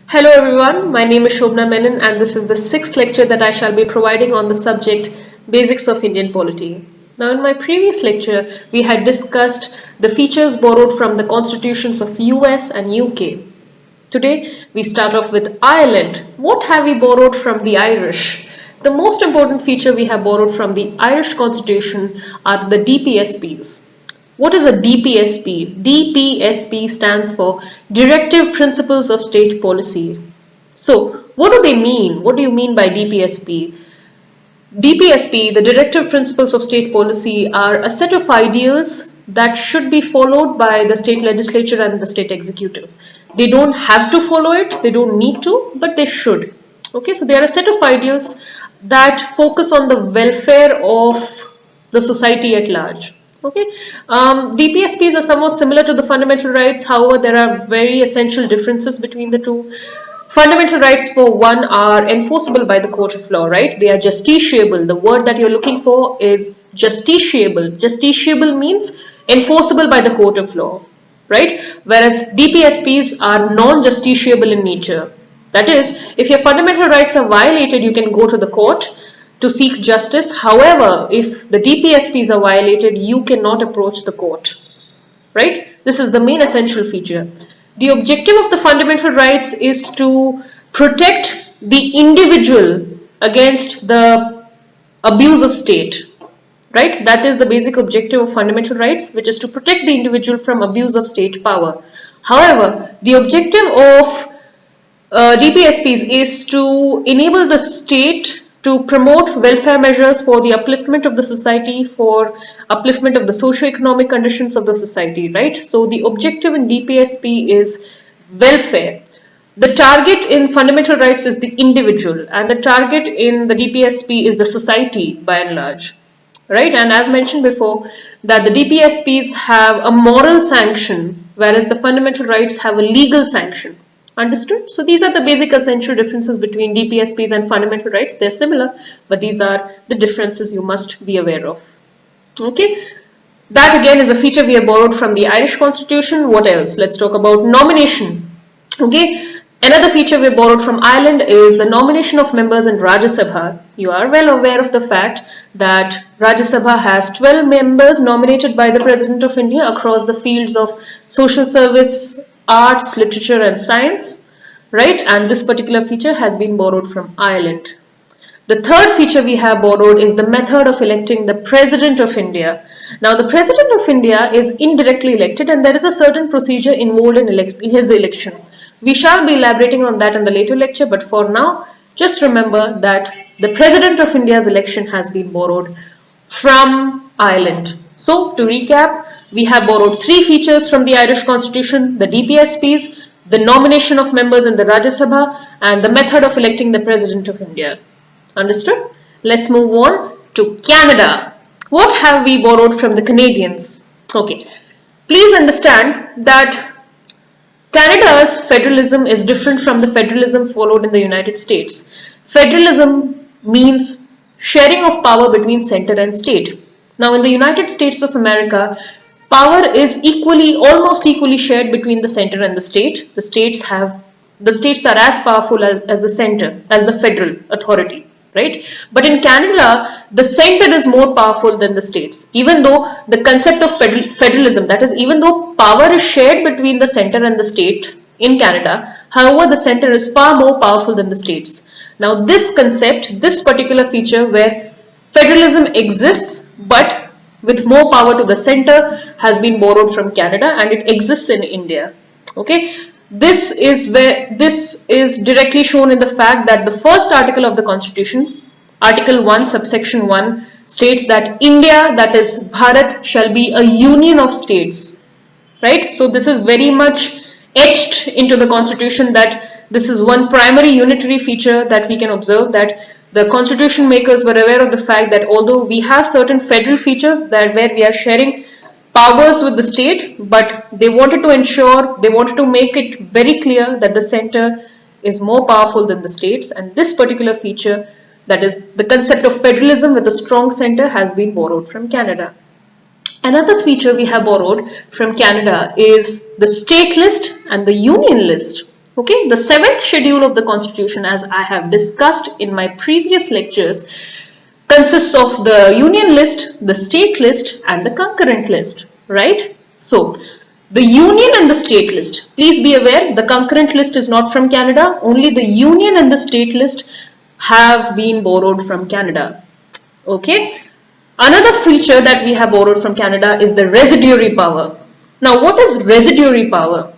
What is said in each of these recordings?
Hello everyone, my name is Shobna Menon and this is the sixth lecture that I shall be providing on the subject Basics of Indian Polity. Now in my previous lecture, we had discussed the features borrowed from the constitutions of US and UK. Today, we start off with Ireland. What have we borrowed from the Irish? The most important feature we have borrowed from the Irish constitution are the DPSPs. What is a DPSP? DPSP stands for Directive Principles of State Policy. So, what do they mean? What do you mean by DPSP? DPSP, the Directive Principles of State Policy, are a set of ideals that should be followed by the state legislature and the state executive. They don't have to follow it, they don't need to, but they should. Okay, so they are a set of ideals that focus on the welfare of the society at large. Okay, DPSPs are somewhat similar to the fundamental rights, however, there are very essential differences between the two. Fundamental rights, for one, are enforceable by the court of law, right? They are justiciable. The word that you're looking for is justiciable. Justiciable means enforceable by the court of law, right? Whereas DPSPs are non-justiciable in nature. That is, if your fundamental rights are violated, you can go to the court to seek justice. However, if the DPSPs are violated, you cannot approach the court, right? This is the main essential feature. The objective of the fundamental rights is to protect the individual against the abuse of state, right? That is the basic objective of fundamental rights, which is to protect the individual from abuse of state power. However, the objective of DPSPs is to enable the state to promote welfare measures for the upliftment of the society, for upliftment of the socio-economic conditions of the society, right? So the objective in DPSP is welfare. The target in fundamental rights is the individual, and the target in the DPSP is the society by and large, right? And as mentioned before, that the DPSPs have a moral sanction, whereas the fundamental rights have a legal sanction. Understood? So these are the basic essential differences between DPSPs and fundamental rights. They're similar, but these are the differences you must be aware of. Okay, that again is a feature we have borrowed from the Irish Constitution. What else? Let's talk about nomination. Okay, another feature we borrowed from Ireland is the nomination of members in Rajya Sabha. You are well aware of the fact that Rajya Sabha has 12 members nominated by the President of India across the fields of social service, arts, literature and science, right? And this particular feature has been borrowed from Ireland. The third feature we have borrowed is the method of electing the President of India. Now, the President of India is indirectly elected and there is a certain procedure involved in his election. We shall be elaborating on that in the later lecture, but for now, just remember that the President of India's election has been borrowed from Ireland. So, to recap, we have borrowed three features from the Irish Constitution: the DPSPs, the nomination of members in the Rajya Sabha, and the method of electing the President of India. Understood? Let's move on to Canada. What have we borrowed from the Canadians? Okay, please understand that Canada's federalism is different from the federalism followed in the United States. Federalism means sharing of power between center and state. Now, in the United States of America, power is almost equally shared between the center and the state. The states are as powerful as the center, as the federal authority, right? But in Canada, the center is more powerful than the states. Even though the concept of federalism, that is, even though power is shared between the center and the states in Canada, however, the center is far more powerful than the states. Now, this concept, this particular feature where federalism exists, but with more power to the center, has been borrowed from Canada and it exists in India. Okay, this is directly shown in the fact that the first article of the Constitution, Article 1, subsection 1, states that India, that is Bharat, shall be a union of states, right? So this is very much etched into the Constitution, that this is one primary unitary feature that we can observe, that the constitution makers were aware of the fact that although we have certain federal features that where we are sharing powers with the state, but they wanted to make it very clear that the center is more powerful than the states, and this particular feature, that is the concept of federalism with a strong center, has been borrowed from Canada. Another feature we have borrowed from Canada is the state list and the union list. Okay, the seventh schedule of the Constitution, as I have discussed in my previous lectures, consists of the union list, the state list, and the concurrent list, right? So, the union and the state list. Please be aware, the concurrent list is not from Canada. Only the union and the state list have been borrowed from Canada. Okay. Another feature that we have borrowed from Canada is the residuary power. Now, what is residuary power?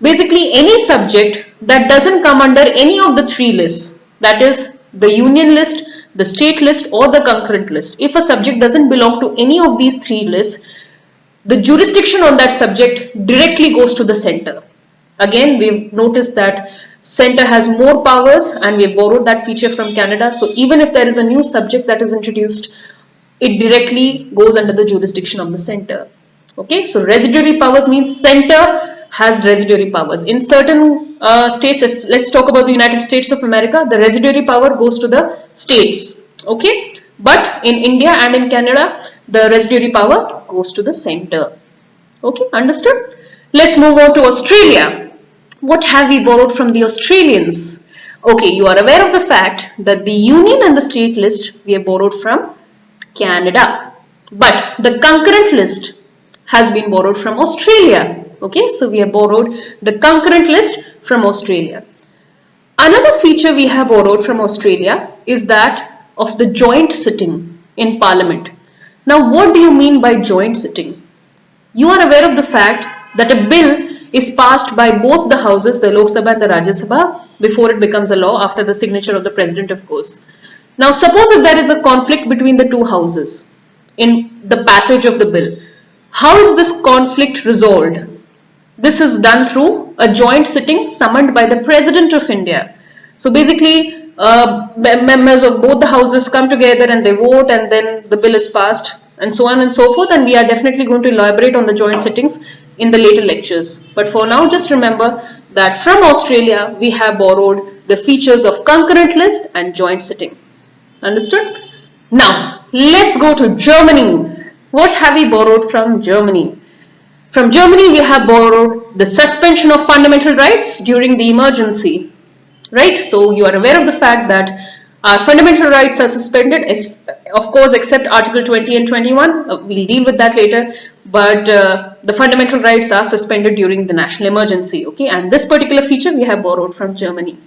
Basically, any subject that doesn't come under any of the three lists, that is the union list, the state list, or the concurrent list. If a subject doesn't belong to any of these three lists, the jurisdiction on that subject directly goes to the center. Again, we've noticed that center has more powers and we've borrowed that feature from Canada. So even if there is a new subject that is introduced, it directly goes under the jurisdiction of the center. Okay, so residuary powers means center has residuary powers. In certain states, let's talk about the United States of America, the residuary power goes to the states. Okay, but in India and in Canada, the residuary power goes to the center. Okay, understood? Let's move on to Australia. What have we borrowed from the Australians? Okay, you are aware of the fact that the union and the state list we have borrowed from Canada, but the concurrent list has been borrowed from Australia. Okay, so we have borrowed the concurrent list from Australia. Another feature we have borrowed from Australia is that of the joint sitting in Parliament. Now, what do you mean by joint sitting? You are aware of the fact that a bill is passed by both the houses, the Lok Sabha and the Rajya Sabha, before it becomes a law after the signature of the president, of course. Now, suppose if there is a conflict between the two houses in the passage of the bill, how is this conflict resolved? This is done through a joint sitting summoned by the President of India. So basically, members of both the houses come together and they vote, and then the bill is passed, and so on and so forth. And we are definitely going to elaborate on the joint sittings in the later lectures. But for now, just remember that from Australia, we have borrowed the features of concurrent list and joint sitting. Understood? Now, let's go to Germany. What have we borrowed from Germany? From Germany, we have borrowed the suspension of fundamental rights during the emergency. Right? So, you are aware of the fact that our fundamental rights are suspended, of course, except Article 20 and 21. We'll deal with that later. But the fundamental rights are suspended during the national emergency. Okay? And this particular feature we have borrowed from Germany.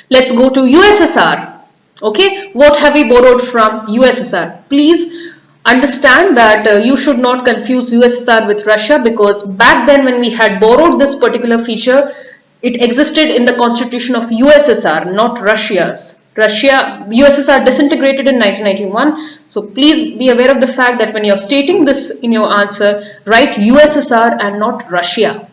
Let's go to USSR. Okay? What have we borrowed from USSR? Please understand that you should not confuse USSR with Russia, because back then when we had borrowed this particular feature, it existed in the constitution of USSR, not Russia's. USSR disintegrated in 1991. So please be aware of the fact that when you're stating this in your answer, write USSR and not Russia.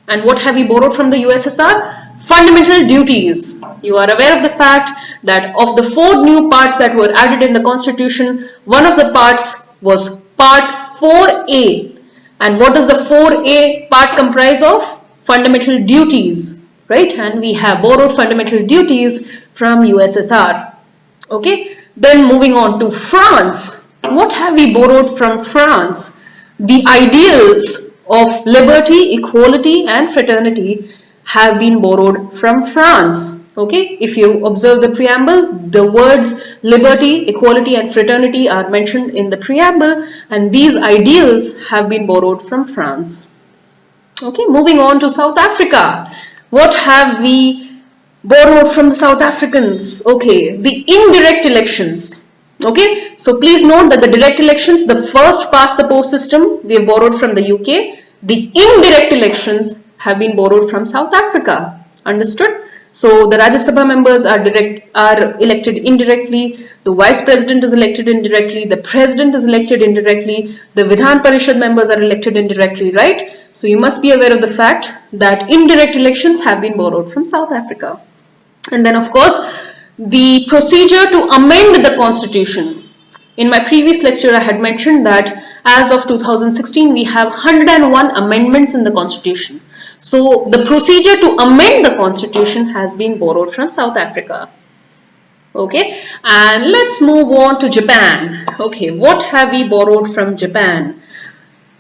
And what have we borrowed from the USSR? Fundamental duties. You are aware of the fact that of the 4 new parts that were added in the constitution, one of the parts was part 4A. And what does the 4A part comprise of? Fundamental duties, right? And we have borrowed fundamental duties from USSR. Okay, then moving on to France. What have we borrowed from France? The ideals of liberty, equality, and fraternity have been borrowed from France. Okay, if you observe the preamble, the words liberty, equality, and fraternity are mentioned in the preamble, and these ideals have been borrowed from France. Okay, moving on to South Africa. What have we borrowed from the South Africans? Okay, the indirect elections. Okay, so please note that the direct elections, the first past the post system, we have borrowed from the UK. The indirect elections have been borrowed from South Africa. Understood? So the Rajya Sabha members are elected indirectly, the Vice President is elected indirectly, the President is elected indirectly, the Vidhan Parishad members are elected indirectly, right? So you must be aware of the fact that indirect elections have been borrowed from South Africa. And then of course, the procedure to amend the constitution. In my previous lecture, I had mentioned that as of 2016, we have 101 amendments in the constitution. So the procedure to amend the constitution has been borrowed from South Africa. Okay, and let's move on to Japan. Okay, what have we borrowed from Japan?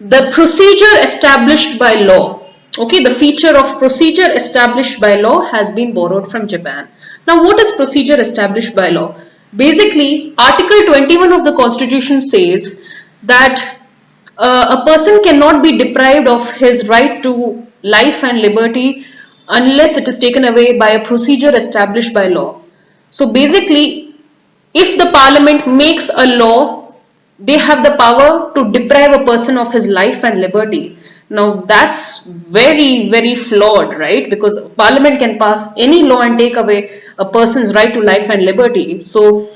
The procedure established by law. Okay, the feature of procedure established by law has been borrowed from Japan. Now, what is procedure established by law? Basically, Article 21 of the Constitution says that a person cannot be deprived of his right to life and liberty unless it is taken away by a procedure established by law. So basically, if the parliament makes a law, they have the power to deprive a person of his life and liberty. Now that's very, very flawed, right? Because parliament can pass any law and take away a person's right to life and liberty. So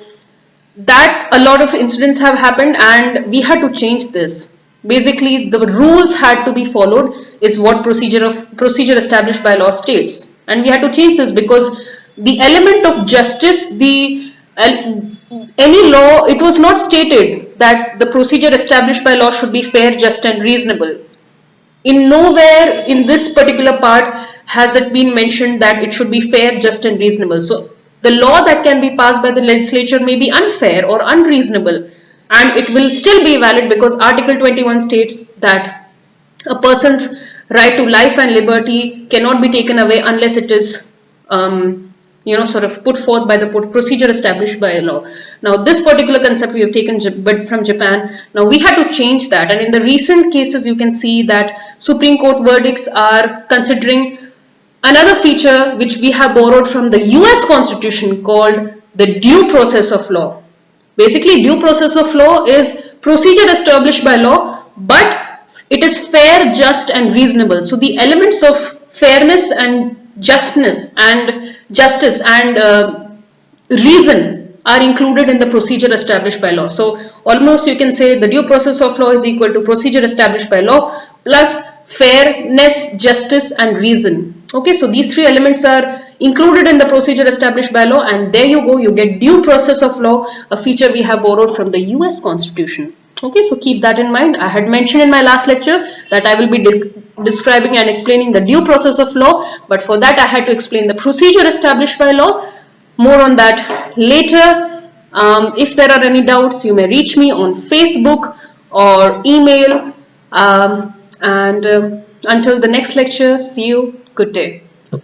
that a lot of incidents have happened and we had to change this. Basically the rules had to be followed is what procedure established by law states, and we had to change this because the element of justice, the any law, it was not stated that the procedure established by law should be fair, just and reasonable. In nowhere in this particular part has it been mentioned that it should be fair, just and reasonable. So the law that can be passed by the legislature may be unfair or unreasonable, and it will still be valid because Article 21 states that a person's right to life and liberty cannot be taken away unless it is sort of put forth by the procedure established by a law. Now this particular concept we have taken from Japan. Now we had to change that, and in the recent cases you can see that Supreme Court verdicts are considering another feature which we have borrowed from the US Constitution called the due process of law. Basically, due process of law is procedure established by law, but it is fair, just and reasonable. So the elements of fairness and justice and reason are included in the procedure established by law. So almost you can say the due process of law is equal to procedure established by law plus fairness, justice and reason. Okay, so these three elements are included in the procedure established by law, and there you go, you get due process of law, a feature we have borrowed from the US Constitution. Okay, so keep that in mind. I had mentioned in my last lecture that I will be describing and explaining the due process of law, but for that I had to explain the procedure established by law. More on that later. If there are any doubts, you may reach me on Facebook or email. Until the next lecture, see you. Good day.